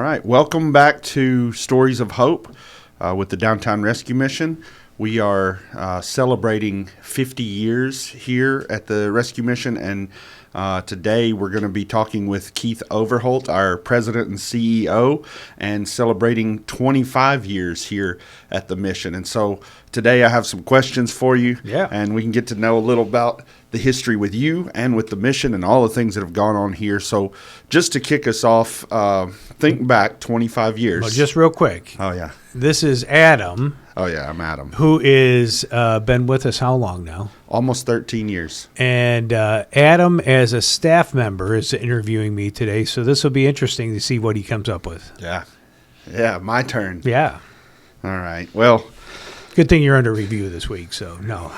right. Welcome back to Stories of Hope with the Downtown Rescue Mission. We are celebrating 50 years here at the Rescue Mission, and today we're going to be talking with Keith Overholt, our president and CEO, and celebrating 25 years here at the mission. And so today I have some questions for you, and we can get to know a little about the history with you and with the mission and all the things that have gone on here. So just to kick us off, think back 25 years. Well, just real quick. Oh, yeah. This is Adam. Oh, yeah, I'm Adam. Who is been with us how long now? Almost 13 years. And Adam, as a staff member, is interviewing me today, so this will be interesting to see what he comes up with. Yeah, my turn. Yeah. All right, well. Good thing you're under review this week, so no.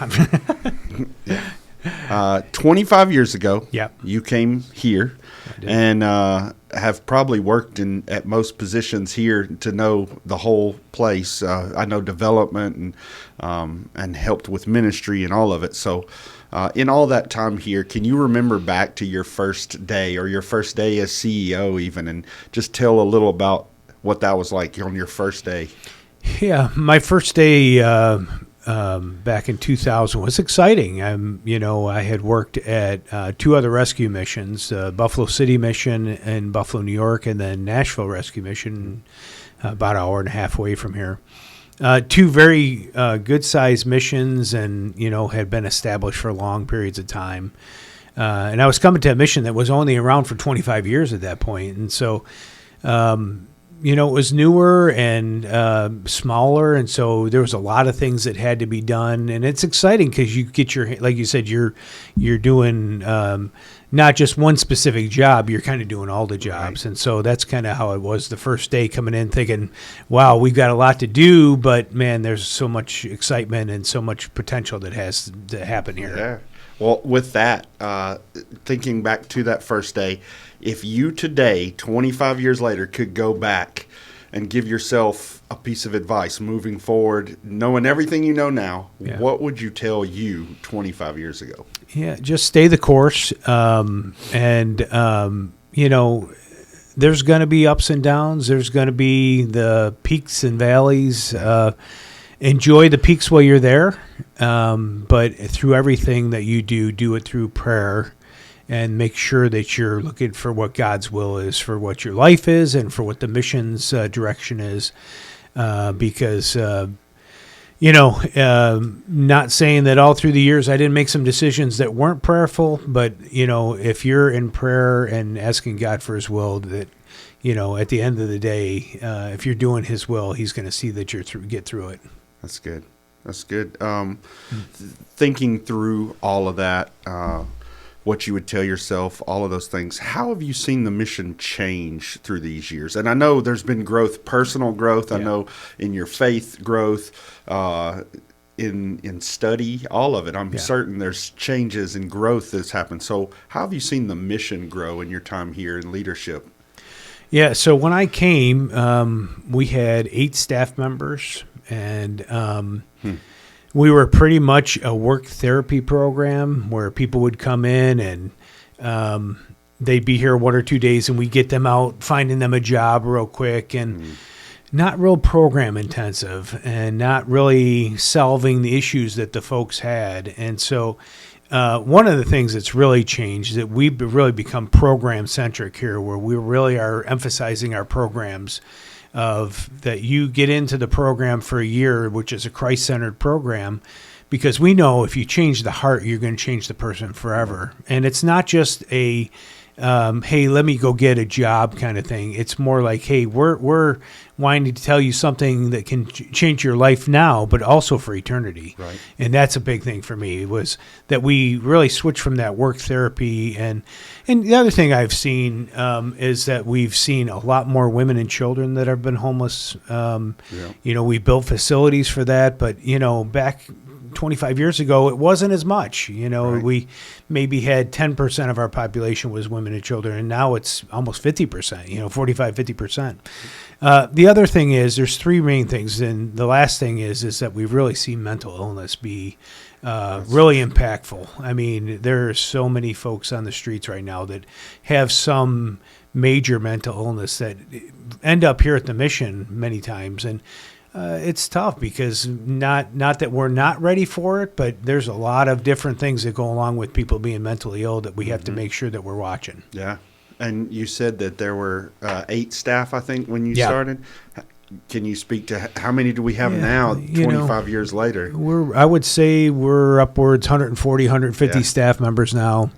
25 years ago, Yep. you came here and have probably worked at most positions here to know the whole place. I know development and helped with ministry and all of it. So in all that time here, can you remember back to your first day or your first day as CEO even, and just tell a little about what that was like on your first day? Yeah, my first day back in 2000 was exciting. I had worked at two other rescue missions, Buffalo City Mission in Buffalo, New York, and then Nashville Rescue Mission, about an hour and a half away from here. Two very good-sized missions, and had been established for long periods of time. And I was coming to a mission that was only around for 25 years at that point, and so. It was newer and smaller, and so there was a lot of things that had to be done. And it's exciting because you get like you said, you're doing not just one specific job. You're kind of doing all the jobs, right. And so that's kind of how it was the first day coming in, thinking, "Wow, we've got a lot to do, but man, there's so much excitement and so much potential that has to happen here." Yeah. Well, with that, thinking back to that first day, if you today, 25 years later, could go back and give yourself a piece of advice moving forward, knowing everything you know now, what would you tell you 25 years ago? Yeah, just stay the course. There's going to be ups and downs. There's going to be the peaks and valleys. Enjoy the peaks while you're there, but through everything that you do it through prayer, and make sure that you're looking for what God's will is for what your life is and for what the mission's direction is, because, not saying that all through the years I didn't make some decisions that weren't prayerful, but, if you're in prayer and asking God for his will, that, at the end of the day, if you're doing his will, he's going to see that you're get through it. That's good. Thinking through all of that, what you would tell yourself, all of those things, how have you seen the mission change through these years? And I know there's been growth, personal growth. I know in your faith growth, in study, all of it. I'm certain there's changes and growth that's happened. So how have you seen the mission grow in your time here in leadership? Yeah, so when I came, we had 8 staff members. And we were pretty much a work therapy program where people would come in and they'd be here 1 or 2 days, and we get them out, finding them a job real quick, and not real program intensive and not really solving the issues that the folks had. And so one of the things that's really changed is that we've really become program centric here, where we really are emphasizing our programs of that you get into the program for a year, which is a Christ-centered program, because we know if you change the heart, you're going to change the person forever. And it's not just a, hey, let me go get a job kind of thing. It's more like, hey, we're wanting to tell you something that can change your life now, but also for eternity. Right. And that's a big thing for me, was that we really switched from that work therapy. And the other thing I've seen is that we've seen a lot more women and children that have been homeless. We built facilities for that, but, back 25 years ago, it wasn't as much. Right. We maybe had 10% of our population was women and children, and now it's almost 50%, 45, 50%. The other thing is there's 3 main things, and the last thing is that we really see mental illness be really impactful. I mean, there are so many folks on the streets right now that have some major mental illness that end up here at the mission many times. And it's tough because not that we're not ready for it, but there's a lot of different things that go along with people being mentally ill that we have to make sure that we're watching. Yeah. And you said that there were 8 staff, I think, when you started. Can you speak to how many do we have now, 25 years later? I would say we're upwards 140, 150 staff members now.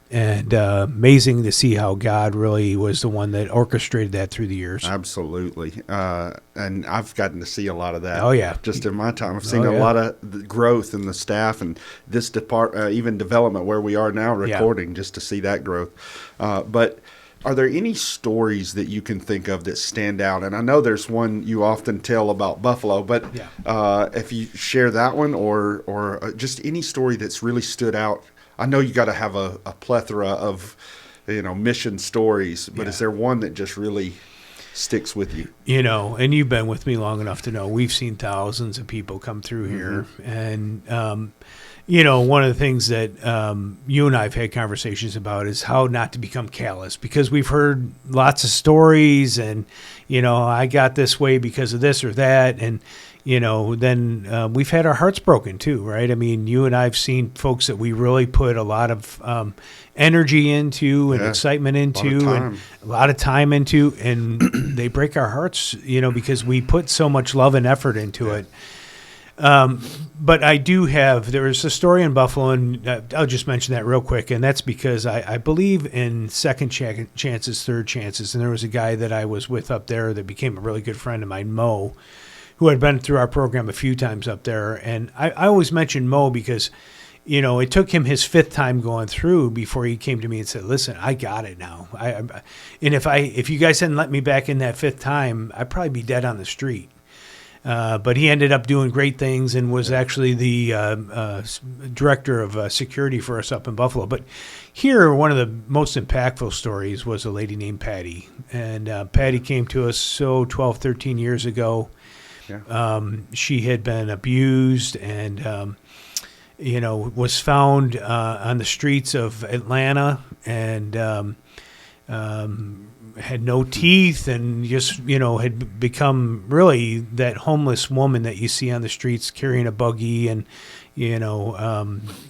And amazing to see how God really was the one that orchestrated that through the years. Absolutely. And I've gotten to see a lot of that. Oh, yeah. Just in my time. I've seen a lot of the growth in the staff and this even development where we are now recording, just to see that growth. But are there any stories that you can think of that stand out? And I know there's one you often tell about Buffalo, but if you share that one or just any story that's really stood out. I know you got to have a plethora of, mission stories, but is there one that just really sticks with you? And you've been with me long enough to know we've seen thousands of people come through here. And, one of the things that you and I have had conversations about is how not to become callous, because we've heard lots of stories and, I got this way because of this or that. And, then we've had our hearts broken too, right? I mean, you and I have seen folks that we really put a lot of energy into and excitement into and a lot of time into, and they break our hearts, because we put so much love and effort into it. But there was a story in Buffalo, and I'll just mention that real quick, and that's because I believe in second chances, third chances, and there was a guy that I was with up there that became a really good friend of mine, Mo, who had been through our program a few times up there. And I always mention Mo because, it took him his 5th time going through before he came to me and said, listen, I got it now. And if you guys hadn't let me back in that 5th time, I'd probably be dead on the street. But he ended up doing great things and was actually the director of security for us up in Buffalo. But here, one of the most impactful stories was a lady named Patty. And Patty came to us 12, 13 years ago. Yeah. She had been abused and, was found on the streets of Atlanta and had no teeth and just, had become really that homeless woman that you see on the streets carrying a buggy and,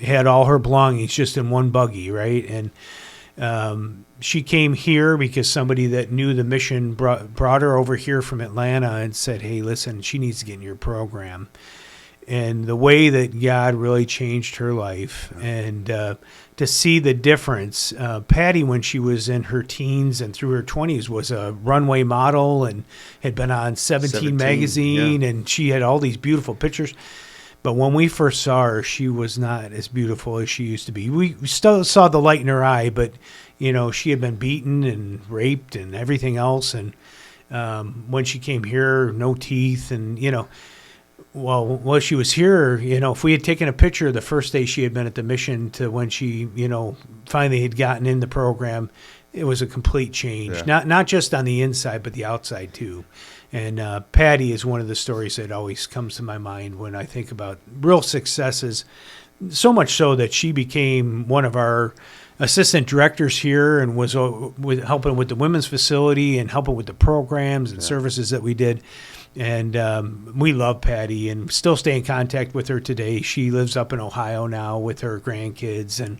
had all her belongings just in one buggy, right? And she came here because somebody that knew the mission brought her over here from Atlanta and said, hey, listen, she needs to get in your program. And the way that God really changed her life and to see the difference. Patty, when she was in her teens and through her 20s, was a runway model and had been on 17 magazine, and she had all these beautiful pictures. But when we first saw her, she was not as beautiful as she used to be. We still saw the light in her eye, but, she had been beaten and raped and everything else. And when she came here, no teeth. And, while she was here, if we had taken a picture the first day she had been at the mission to when she, finally had gotten in the program, it was a complete change. Yeah. Not just on the inside, but the outside too. And Patty is one of the stories that always comes to my mind when I think about real successes, so much so that she became one of our assistant directors here and was helping with the women's facility and helping with the programs and services that we did. And we love Patty and still stay in contact with her today. She lives up in Ohio now with her grandkids. And,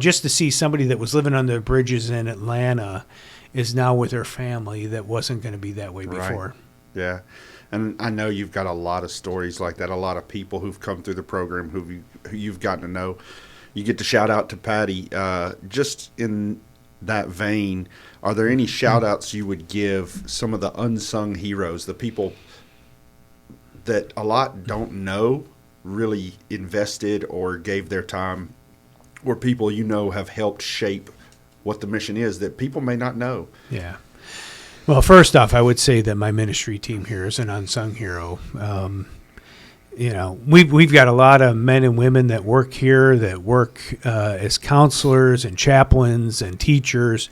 just to see somebody that was living under the bridges in Atlanta is now with her family that wasn't going to be that way before. Right. Yeah. And I know you've got a lot of stories like that, a lot of people who've come through the program who you've gotten to know. You get to shout out to Patty. Just in that vein, are there any shout outs you would give some of the unsung heroes, the people that a lot don't know really invested or gave their time, or people have helped shape what the mission is that people may not know? Yeah. Well, first off, I would say that my ministry team here is an unsung hero. We've got a lot of men and women that work here, that work as counselors and chaplains and teachers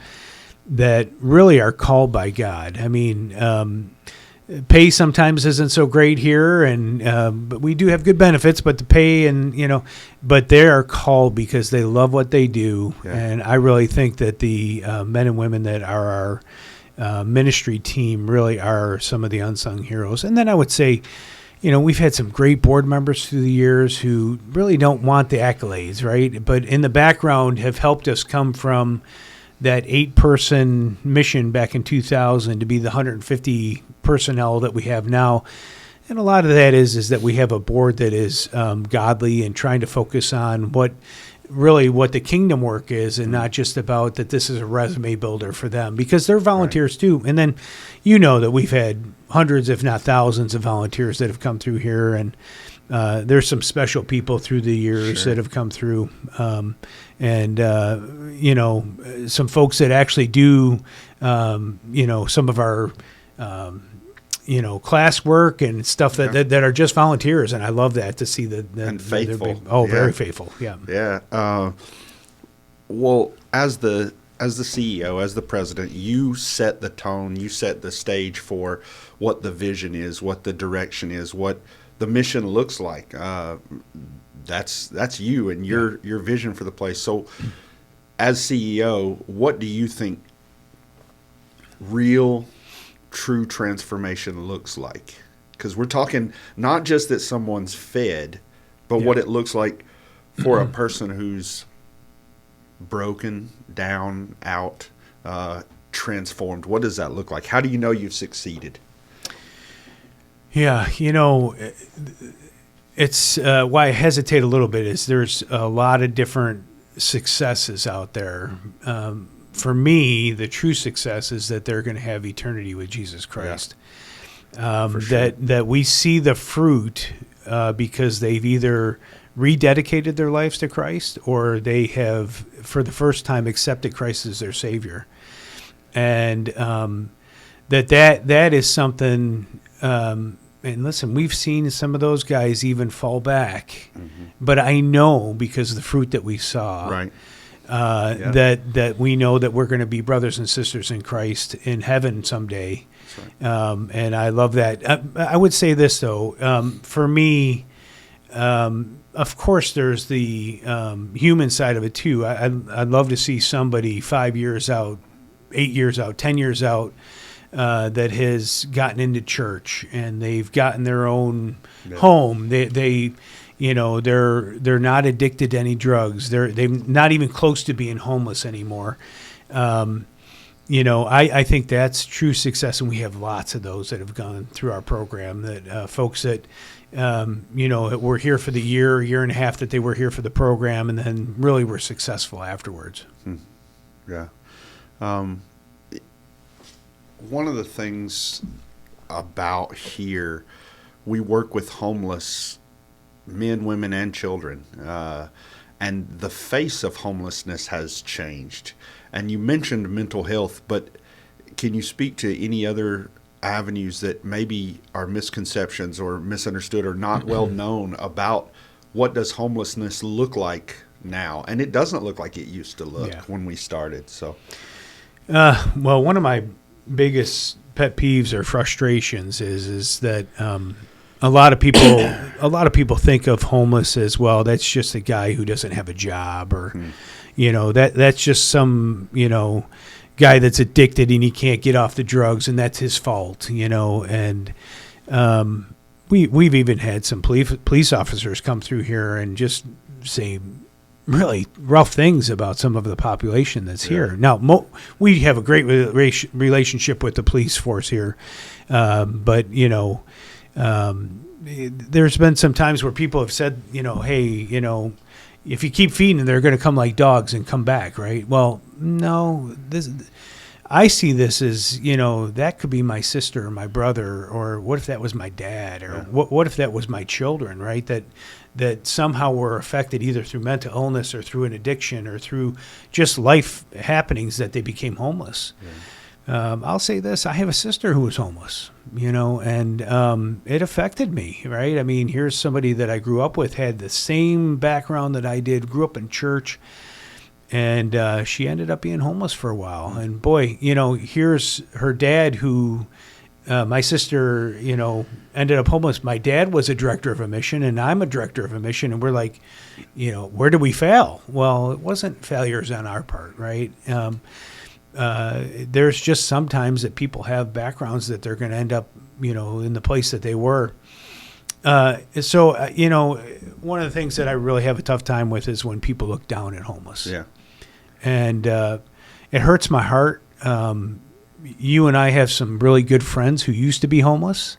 that really are called by God. I mean, pay sometimes isn't so great here, and but we do have good benefits. But the pay, and but they are called because they love what they do, and I really think that the men and women that are our ministry team really are some of the unsung heroes. And then I would say, we've had some great board members through the years who really don't want the accolades, right? But in the background have helped us come from that 8-person mission back in 2000 to be the 150 personnel that we have now. And a lot of that is that we have a board that is godly and trying to focus on what the kingdom work is, and not just about that this is a resume builder for them, because they're volunteers too. And then that we've had hundreds, if not thousands, of volunteers that have come through here, and there's some special people through the years that have come through, and some folks that actually do some of our class work and stuff that are just volunteers, and I love that to see that. And faithful. Very faithful. Yeah. Yeah. Well, as the CEO, as the president, you set the tone, you set the stage for what the vision is, what the direction is, what the mission looks like. That's you and your vision for the place. So, as CEO, what do you think real, true transformation looks like? Because we're talking not just that someone's fed, but what it looks like for a person who's broken, down, out, transformed. What does that look like? How do you know you've succeeded? Yeah, it's why I hesitate a little bit is there's a lot of different successes out there. For me, the true success is that they're going to have eternity with Jesus Christ. For sure. That we see the fruit because they've either rededicated their lives to Christ, or they have, for the first time, accepted Christ as their Savior. And that is something. And listen, we've seen some of those guys even fall back, but I know because of the fruit that we saw, that we know that we're going to be brothers and sisters in Christ in heaven someday. Right. And I love that. I would say this though, for me, of course, there's the human side of it too. I'd love to see somebody 5 years out, 8 years out, 10 years out, that has gotten into church and they've gotten their own home. They're not addicted to any drugs. They're not even close to being homeless anymore. I think that's true success, and we have lots of those that have gone through our program. That folks that were here for the year and a half that they were here for the program, and then really were successful afterwards. Yeah. One of the things about here, we work with homeless men, women, and children, and the face of homelessness has changed. And you mentioned mental health, but can you speak to any other avenues that maybe are misconceptions or misunderstood or not well known about what does homelessness look like now? And it doesn't look like it used to look when we started. So, well, one of my biggest pet peeves or frustrations is that a lot of people think of homeless as, well, that's just a guy who doesn't have a job, or that's just some guy that's addicted and he can't get off the drugs and that's his fault, and we've even had some police officers come through here and just say really rough things about some of the population that's here. Now, we have a great relationship with the police force here, but there's been some times where people have said, hey, if you keep feeding them, they're going to come like dogs and come back, right? Well, no, I see this as, that could be my sister or my brother, or what if that was my dad, or what if that was my children, right? That somehow were affected either through mental illness or through an addiction or through just life happenings that they became homeless. I'll say this, I have a sister who was homeless, and it affected me, right? I mean, here's somebody that I grew up with, had the same background that I did, grew up in church, and she ended up being homeless for a while. And boy, here's her dad who My sister, ended up homeless. My dad was a director of a mission, and I'm a director of a mission. And we're like, where did we fail? Well, it wasn't failures on our part, right? There's just sometimes that people have backgrounds that they're going to end up, in the place that they were. So, one of the things that I really have a tough time with is when people look down at homeless. Yeah. And it hurts my heart. You and I have some really good friends who used to be homeless,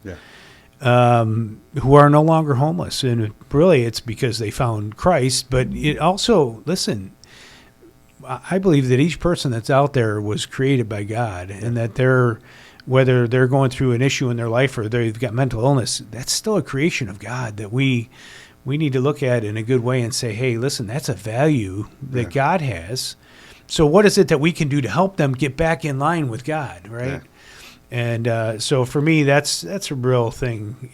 who are no longer homeless. And really, it's because they found Christ. But it also, listen, I believe that each person that's out there was created by God, and that whether they're going through an issue in their life or they've got mental illness, that's still a creation of God that we need to look at in a good way and say, hey, listen, that's a value that God has. So what is it that we can do to help them get back in line with God, right? Yeah. And so for me, that's a real thing,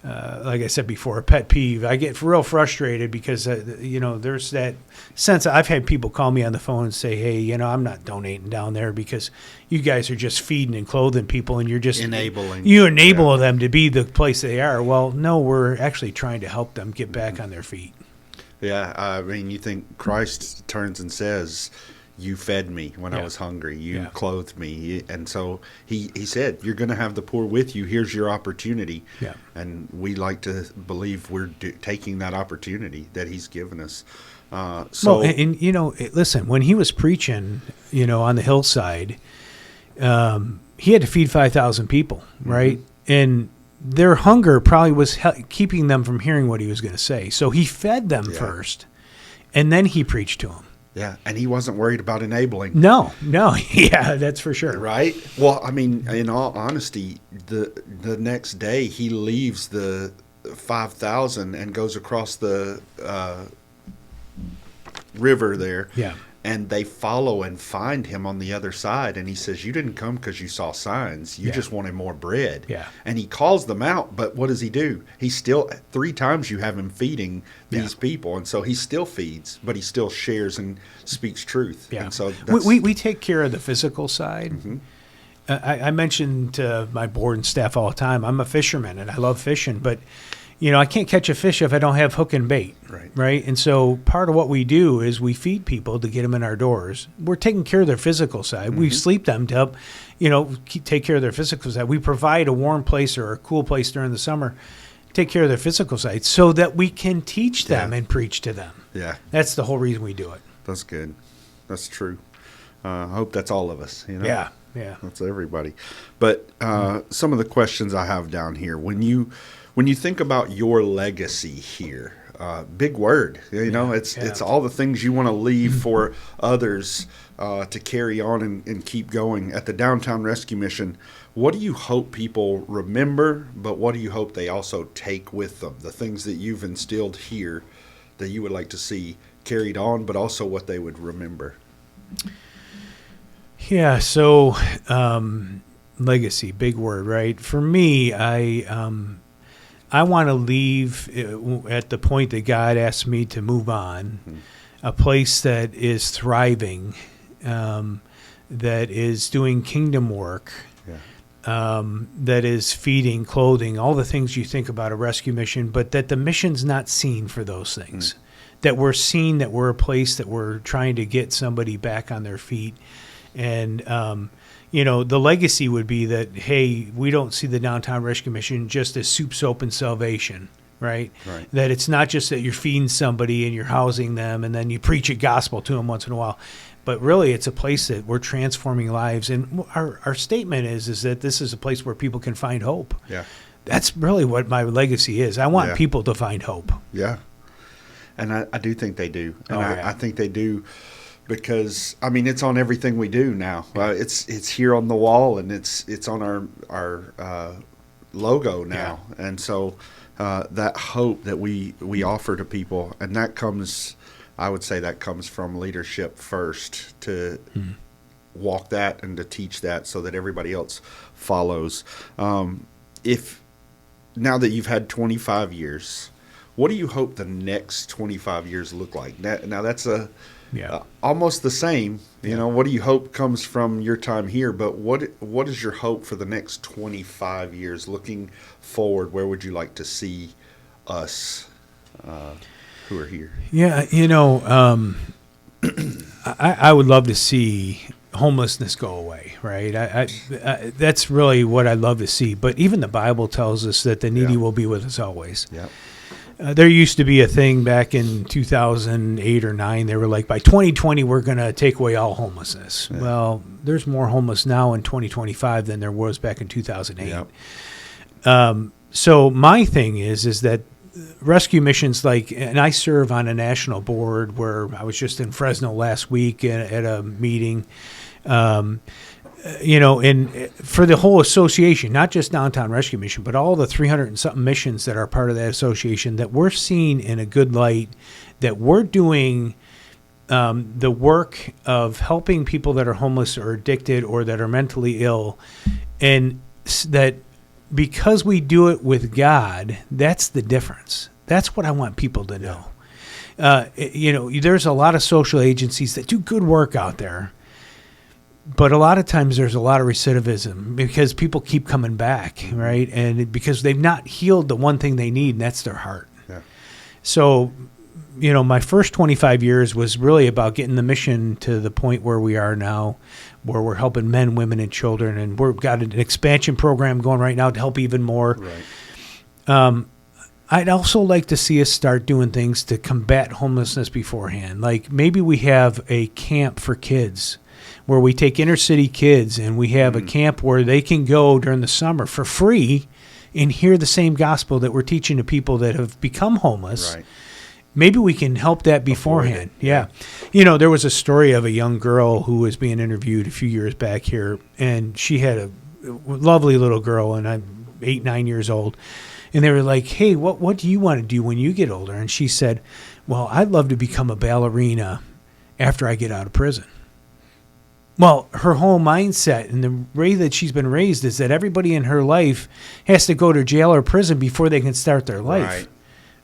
like I said before, a pet peeve. I get real frustrated because, there's that sense. I've had people call me on the phone and say, hey, I'm not donating down there because you guys are just feeding and clothing people and you're just enabling. You enable them to be the place they are. Well, no, we're actually trying to help them get back on their feet. Yeah, I mean, you think Christ turns and says, you fed me when I was hungry. You clothed me. And so he said, you're going to have the poor with you. Here's your opportunity. Yeah. And we like to believe we're taking that opportunity that he's given us. Listen, when he was preaching, on the hillside, he had to feed 5,000 people, right? Mm-hmm. And their hunger probably was keeping them from hearing what he was going to say. So he fed them first, and then he preached to them. Yeah, and he wasn't worried about enabling. No, yeah, that's for sure. Right? Well, I mean, in all honesty, the next day he leaves the 5,000 and goes across the river there. Yeah. And they follow and find him on the other side. And he says, you didn't come because you saw signs. You just wanted more bread. Yeah. And he calls them out. But what does he do? He still, 3 times you have him feeding these people. And so he still feeds, but he still shares and speaks truth. Yeah. And so we take care of the physical side. Mm-hmm. I mention to my board and staff all the time, I'm a fisherman and I love fishing, but I can't catch a fish if I don't have hook and bait, right? And so part of what we do is we feed people to get them in our doors. We're taking care of their physical side. Mm-hmm. We sleep them to help, take care of their physical side. We provide a warm place or a cool place during the summer, take care of their physical side so that we can teach them and preach to them. Yeah. That's the whole reason we do it. That's good. That's true. I hope that's all of us, Yeah. That's everybody. But some of the questions I have down here, when you think about your legacy here, big word, it's all the things you want to leave for others to carry on and keep going. At the Downtown Rescue Mission, what do you hope people remember, but what do you hope they also take with them? The things that you've instilled here that you would like to see carried on, but also what they would remember. Yeah, so legacy, big word, right? For me, I want to leave at the point that God asked me to move on, a place that is thriving, that is doing kingdom work, that is feeding, clothing, all the things you think about a rescue mission, but that the mission's not seen for those things. That we're seen, that we're a place that we're trying to get somebody back on their feet. And, the legacy would be that, hey, we don't see the Downtown Rescue Mission just as soup, soap, and salvation, right? That it's not just that you're feeding somebody and you're housing them and then you preach a gospel to them once in a while. But really, it's a place that we're transforming lives. And our statement is that this is a place where people can find hope. Yeah. That's really what my legacy is. I want people to find hope. Yeah. And I do think they do. And I think they do. Because it's on everything we do now. It's here on the wall, and it's on our logo now. And so that hope that we offer to people, and that comes, I would say, that comes from leadership first to walk that and to teach that, so that everybody else follows. If now that you've had 25 years, what do you hope the next 25 years look like? Now that's a Yeah. Almost the same. You know, what do you hope comes from your time here? But what is your hope for the next 25 years? Looking forward, where would you like to see us who are here? Yeah, I would love to see homelessness go away, right? I that's really what I'd love to see. But even the Bible tells us that the needy will be with us always. Yeah. There used to be a thing back in 2008 or 9. They were like, by 2020, we're going to take away all homelessness. Yeah. Well, there's more homeless now in 2025 than there was back in 2008. Yep. So my thing is that rescue missions, and I serve on a national board where I was just in Fresno last week at a meeting. And for the whole association, not just Downtown Rescue Mission, but all the 300 and something missions that are part of that association, that we're seen in a good light, that we're doing the work of helping people that are homeless or addicted or that are mentally ill, and that because we do it with God, that's the difference. That's what I want people to know. There's a lot of social agencies that do good work out there. But a lot of times there's a lot of recidivism because people keep coming back, right? And because they've not healed the one thing they need, and that's their heart. Yeah. So, my first 25 years was really about getting the mission to the point where we are now, where we're helping men, women, and children. And we've got an expansion program going right now to help even more. Right. I'd also like to see us start doing things to combat homelessness beforehand. Like maybe we have a camp for kids where we take inner city kids and we have a camp where they can go during the summer for free and hear the same gospel that we're teaching to people that have become homeless. Right. Maybe we can help that beforehand. Yeah. There was a story of a young girl who was being interviewed a few years back here, and she had a lovely little girl, and I'm 8, 9 years old. And they were like, hey, what do you want to do when you get older? And she said, well, I'd love to become a ballerina after I get out of prison. Well, her whole mindset and the way that she's been raised is that everybody in her life has to go to jail or prison before they can start their life. Right.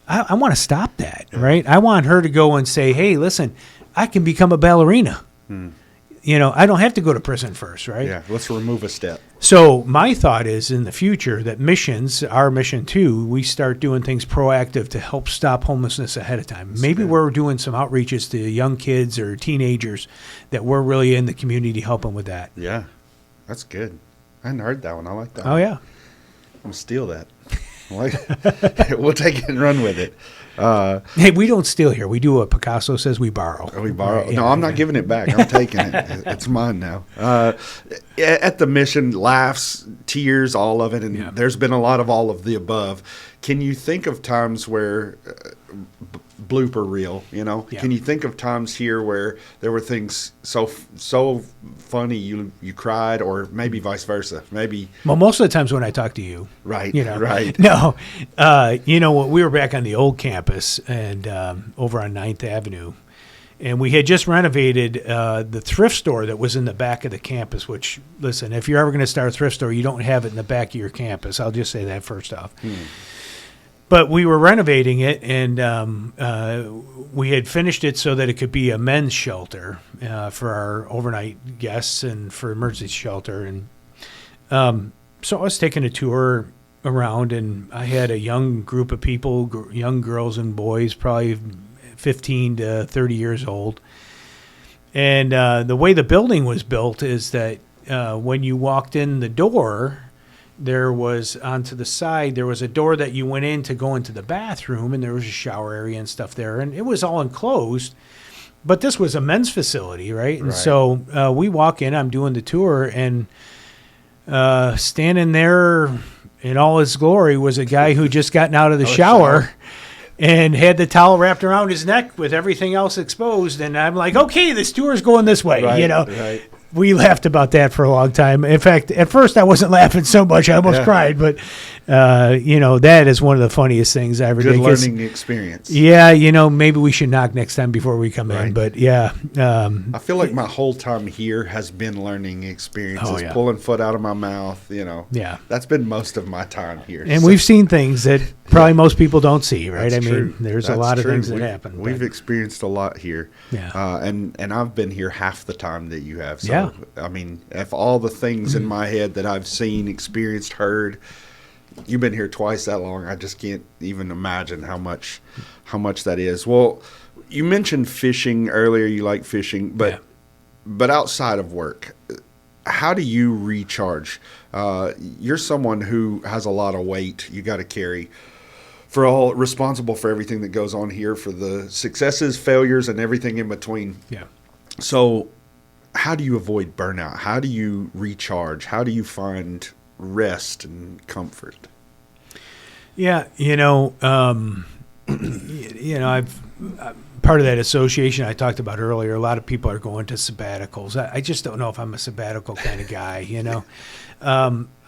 I want to stop that, right? I want her to go and say, hey, listen, I can become a ballerina. I don't have to go to prison first, right? Yeah, let's remove a step. So my thought is in the future that missions, our mission too, we start doing things proactive to help stop homelessness ahead of time. Maybe we're doing some outreaches to young kids or teenagers that we're really in the community helping with that. Yeah, that's good. I hadn't heard that one. I like that one. Oh, yeah. I'm going to steal that. We'll take it and run with it. Hey, we don't steal here. We do what Picasso says, we borrow. We borrow. Right? No, I'm not giving it back. I'm taking it. It's mine now. At the mission, laughs, tears, all of it, and there's been a lot of all of the above. Can you think of times where blooper reel, can you think of times here where there were things so funny you cried, or maybe vice versa? Maybe. Well, most of the times when I talk to you, right, right. No, we were back on the old campus and over on 9th Avenue, and we had just renovated the thrift store that was in the back of the campus. Which, listen, if you're ever going to start a thrift store, you don't have it in the back of your campus. I'll just say that first off. But we were renovating it, and we had finished it so that it could be a men's shelter for our overnight guests and for emergency shelter. And so I was taking a tour around, and I had a young group of people, young girls and boys, probably 15 to 30 years old. And the way the building was built is that when you walked in the door, there was onto the side, there was a door that you went in to go into the bathroom, and there was a shower area and stuff there, and it was all enclosed. But this was a men's facility, right? And so we walk in, I'm doing the tour, and standing there in all his glory was a guy who just gotten out of the shower and had the towel wrapped around his neck with everything else exposed. And I'm like, okay, this tour is going this way, Right. we laughed about that for a long time. In fact, at first I wasn't laughing so much, I almost cried. But that is one of the funniest things I ever Good did. learning experience. Yeah, maybe we should knock next time before we come in. But yeah, I feel like my whole time here has been learning experiences, pulling foot out of my mouth. Yeah, that's been most of my time here. And we've seen things that probably most people don't see, right? That's true. Mean, there's a lot of things that happen. We've experienced a lot here. Yeah, and I've been here half the time that you have. So, I mean, if all the things in my head that I've seen, experienced, heard, you've been here twice that long. I just can't even imagine how much that is. Well, you mentioned fishing earlier. You like fishing, but outside of work, how do you recharge? You're someone who has a lot of weight you got to carry. Responsible for everything that goes on here, for the successes, failures, and everything in between. Yeah. So, how do you avoid burnout? How do you recharge? How do you find rest and comfort? Yeah, I've part of that association I talked about earlier. A lot of people are going to sabbaticals. I just don't know if I'm a sabbatical kind of guy.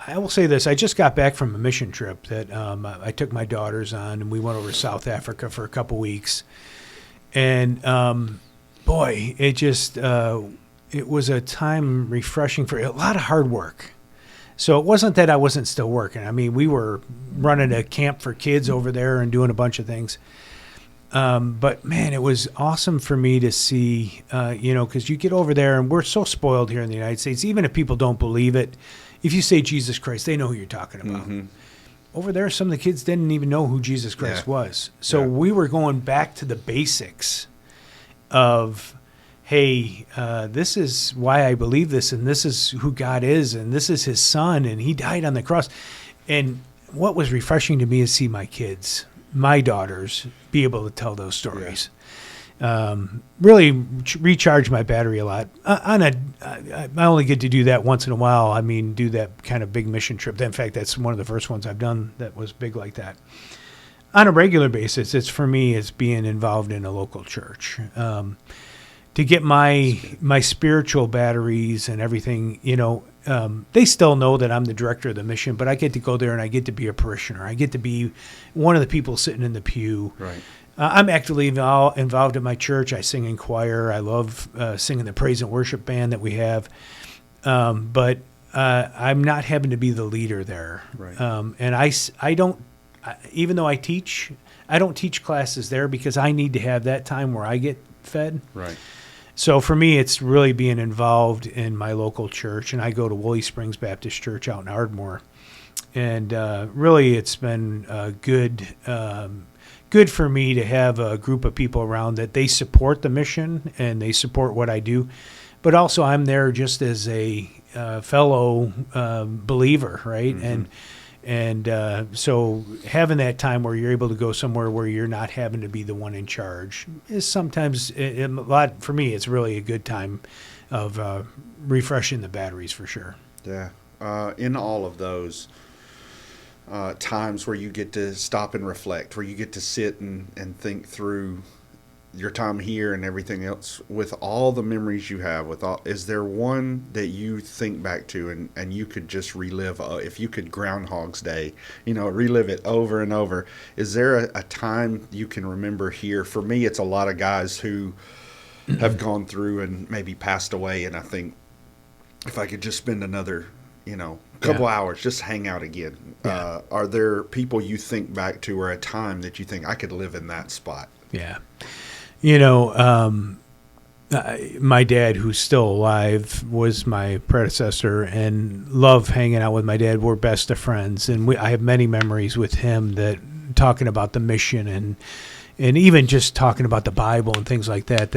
I will say this: I just got back from a mission trip that I took my daughters on, and we went over to South Africa for a couple weeks. And boy, it just it was a time refreshing for a lot of hard work. So it wasn't that I wasn't still working. I mean, we were running a camp for kids over there and doing a bunch of things. But man, it was awesome for me to see, because you get over there and we're so spoiled here in the United States. Even if people don't believe it, if you say Jesus Christ, they know who you're talking about. Mm-hmm. Over there, some of the kids didn't even know who Jesus Christ was. So we were going back to the basics of, hey, this is why I believe this, and this is who God is, and this is his son, and he died on the cross. And what was refreshing to me is see my kids, my daughters, be able to tell those stories. Really recharge my battery a lot. I only get to do that once in a while. I mean, do that kind of big mission trip. In fact, that's one of the first ones I've done that was big like that. On a regular basis, it's for me, it's being involved in a local church. To get my spiritual batteries and everything, they still know that I'm the director of the mission, but I get to go there and I get to be a parishioner. I get to be one of the people sitting in the pew. Right. I'm actively involved in my church. I sing in choir. I love singing the praise and worship band that we have. But I'm not having to be the leader there. Right. And I don't, even though I teach, I don't teach classes there because I need to have that time where I get fed. Right. So for me, it's really being involved in my local church, and I go to Woolly Springs Baptist Church out in Ardmore, and really it's been good for me to have a group of people around that they support the mission and they support what I do, but also I'm there just as a fellow believer, right? Mm-hmm. And so having that time where you're able to go somewhere where you're not having to be the one in charge is sometimes a lot. For me, it's really a good time of refreshing the batteries for sure. Yeah. In all of those times where you get to stop and reflect, where you get to sit and think through your time here and everything else, with all the memories you have, is there one that you think back to and you could just relive, if you could Groundhog's Day, relive it over and over? Is there a time you can remember here? For me, it's a lot of guys who have gone through and maybe passed away, and I think if I could just spend another couple hours, just hang out again. Yeah. Are there people you think back to, or a time that you think I could live in that spot? Yeah. My dad, who's still alive, was my predecessor, and love hanging out with my dad. We're best of friends, and I have many memories with him that talking about the mission and even just talking about the Bible and things like that.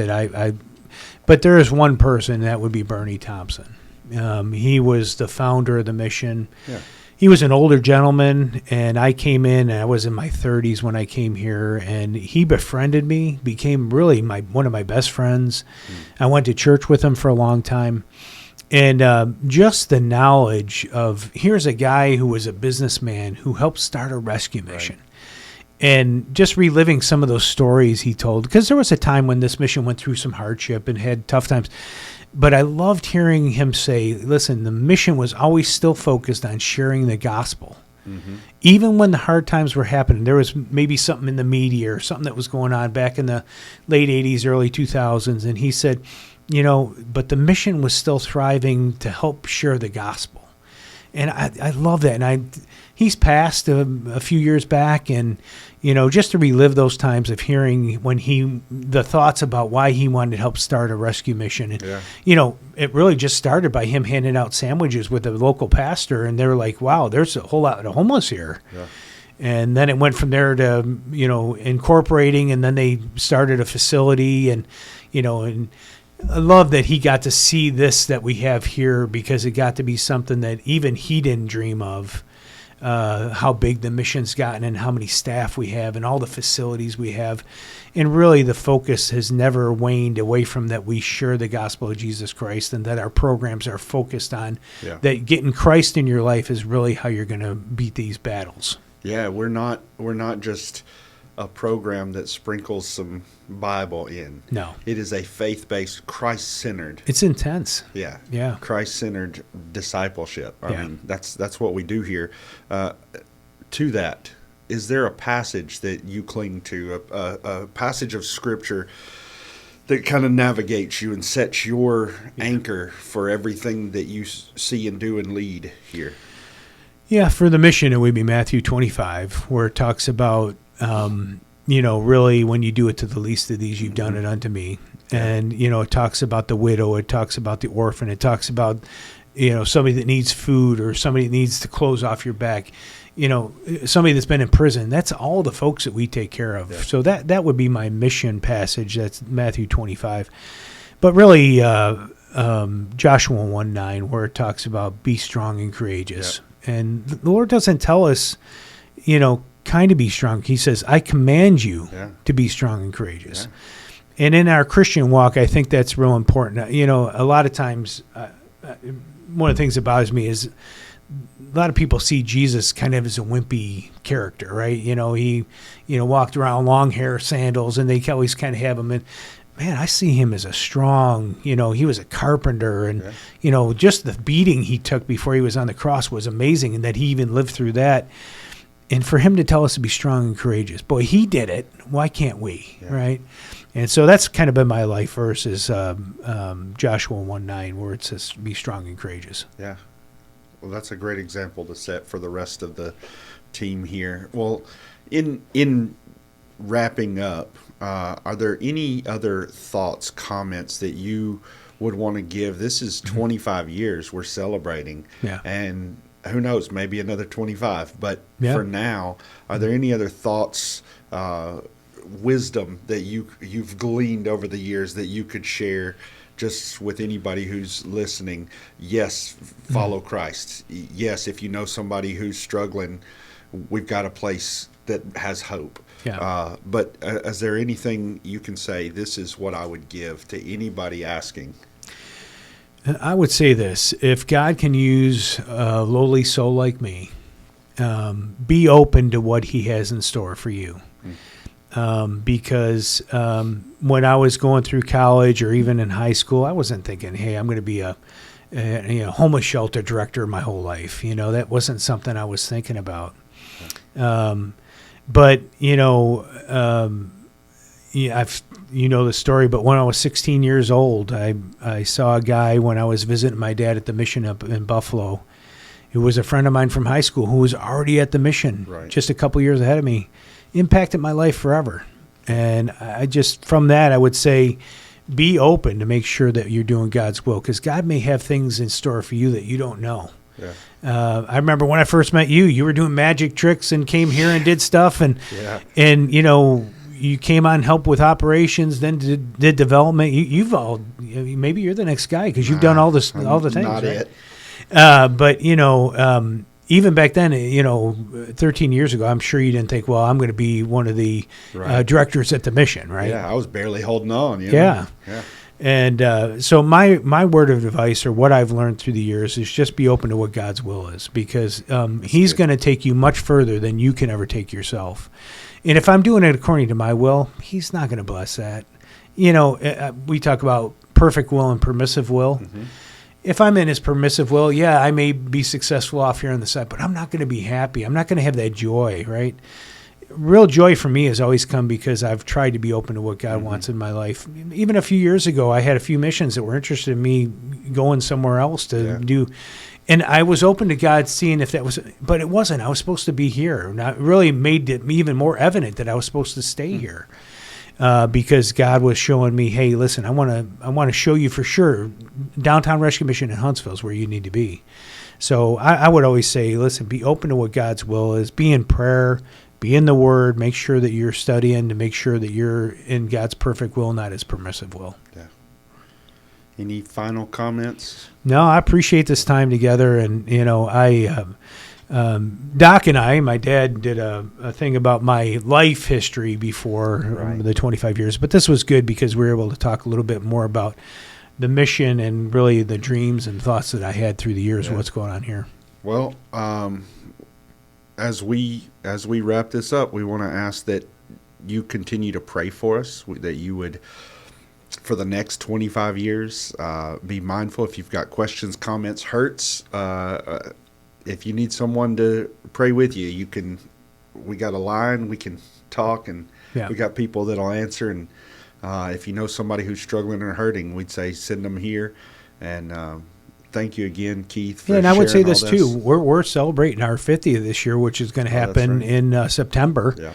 But there is one person that would be Bernie Thompson. He was the founder of the mission. Yeah. He was an older gentleman, and I came in, and I was in my 30s when I came here, and he befriended me, became really one of my best friends. I went to church with him for a long time. And just the knowledge of, here's a guy who was a businessman who helped start a rescue mission. Right. And just reliving some of those stories he told, because there was a time when this mission went through some hardship and had tough times. But I loved hearing him say, listen, the mission was always still focused on sharing the gospel. Even when the hard times were happening, there was maybe something in the media or something that was going on back in the late 80s, early 2000s. And he said, but the mission was still thriving to help share the gospel. And I love that. And he's passed a few years back, and just to relive those times of hearing when the thoughts about why he wanted to help start a rescue mission. And, it really just started by him handing out sandwiches with a local pastor, and they were like, wow, there's a whole lot of homeless here. Yeah. And then it went from there to, incorporating, and then they started a facility, and I love that he got to see this that we have here, because it got to be something that even he didn't dream of, how big the mission's gotten and how many staff we have and all the facilities we have. And really the focus has never waned away from that we share the gospel of Jesus Christ, and that our programs are focused on that getting Christ in your life is really how you're going to beat these battles. Yeah, we're not just a program that sprinkles some Bible in. No. It is a faith-based, Christ-centered. It's intense. Yeah. Yeah. Christ-centered discipleship. I mean, that's what we do here. To that, is there a passage that you cling to, a passage of Scripture that kind of navigates you and sets your anchor for everything that you see and do and lead here? Yeah, for the mission, it would be Matthew 25, where it talks about really, when you do it to the least of these, you've done it unto me. And, it talks about the widow. It talks about the orphan. It talks about, somebody that needs food, or somebody that needs to clothes off your back, somebody that's been in prison. That's all the folks that we take care of. Yeah. So that would be my mission passage. That's Matthew 25. But really, Joshua 1:9, where it talks about be strong and courageous. Yeah. And the Lord doesn't tell us, kind of be strong. He says, I command you to be strong and courageous. Yeah. And in our Christian walk, I think that's real important. A lot of times, one of the things that bothers me is a lot of people see Jesus kind of as a wimpy character, right? He, walked around long hair, sandals, and they always kind of have him. And man, I see him as a strong, he was a carpenter, and, just the beating he took before he was on the cross was amazing, and that he even lived through that. And for him to tell us to be strong and courageous, boy, he did it. Why can't we, right? And so that's kind of been my life verse, is Joshua 1:9, where it says be strong and courageous. Yeah. Well, that's a great example to set for the rest of the team here. Well, in wrapping up, are there any other thoughts, comments that you would want to give? This is 25 years we're celebrating. Yeah. And who knows, maybe another 25. But for now, are there any other thoughts, wisdom that you've gleaned over the years that you could share just with anybody who's listening? Yes, follow Christ. Yes, if you know somebody who's struggling, we've got a place that has hope. Yeah. But is there anything you can say, this is what I would give to anybody asking? I would say this: if God can use a lowly soul like me, be open to what he has in store for you. Because when I was going through college or even in high school, I wasn't thinking, hey, I'm going to be a homeless shelter director my whole life. That wasn't something I was thinking about. But the story, but when I was 16 years old, I saw a guy when I was visiting my dad at the mission up in Buffalo, who was a friend of mine from high school, who was already at the mission just a couple years ahead of me. Impacted my life forever. And from that, I would say, be open to make sure that you're doing God's will, because God may have things in store for you that you don't know. Yeah. I remember when I first met you, you were doing magic tricks and came here and did stuff, and you came on help with operations, then did development. Maybe you're the next guy, because you've done all the things. Not right? But even back then, 13 years ago, I'm sure you didn't think, well, I'm going to be one of the directors at the mission, right? Yeah, I was barely holding on. Yeah. And so my word of advice, or what I've learned through the years, is just be open to what God's will is, because he's going to take you much further than you can ever take yourself. And if I'm doing it according to my will, he's not going to bless that. we talk about perfect will and permissive will. Mm-hmm. If I'm in his permissive will, yeah, I may be successful off here on the side, but I'm not going to be happy. I'm not going to have that joy, right? Real joy for me has always come because I've tried to be open to what God wants in my life. Even a few years ago, I had a few missions that were interested in me going somewhere else to do. And I was open to God seeing if that was, but it wasn't. I was supposed to be here. And it really made it even more evident that I was supposed to stay here. Because God was showing me, hey, listen, I want to show you for sure, Downtown Rescue Mission in Huntsville is where you need to be. So I would always say, listen, be open to what God's will is. Be in prayer, be in the Word. Make sure that you're studying to make sure that you're in God's perfect will, not His permissive will. Yeah. Any final comments? No, I appreciate this time together, and Doc and I, my dad did a thing about my life history before the 25 years, but this was good because we were able to talk a little bit more about the mission and really the dreams and thoughts that I had through the years of what's going on here. Well, as we wrap this up, we want to ask that you continue to pray for us, that you would, for the next 25 years, be mindful. If you've got questions, comments, hurts, if you need someone to pray with you, we got a line, we can talk, and we got people that'll answer. And if you know somebody who's struggling or hurting, we'd say send them here. And thank you again, Keith, for and I would say this all too. We're celebrating our 50th this year, which is going to happen in September. Yeah.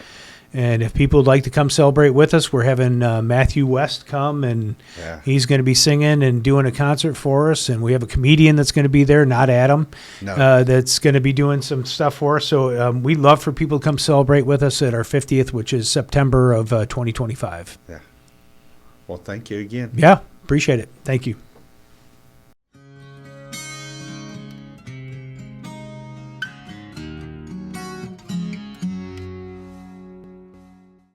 And if people would like to come celebrate with us, we're having Matthew West come, and he's going to be singing and doing a concert for us. And we have a comedian that's going to be there, not Adam, that's going to be doing some stuff for us. So we'd love for people to come celebrate with us at our 50th, which is September of 2025. Yeah. Well, thank you again. Yeah, appreciate it. Thank you.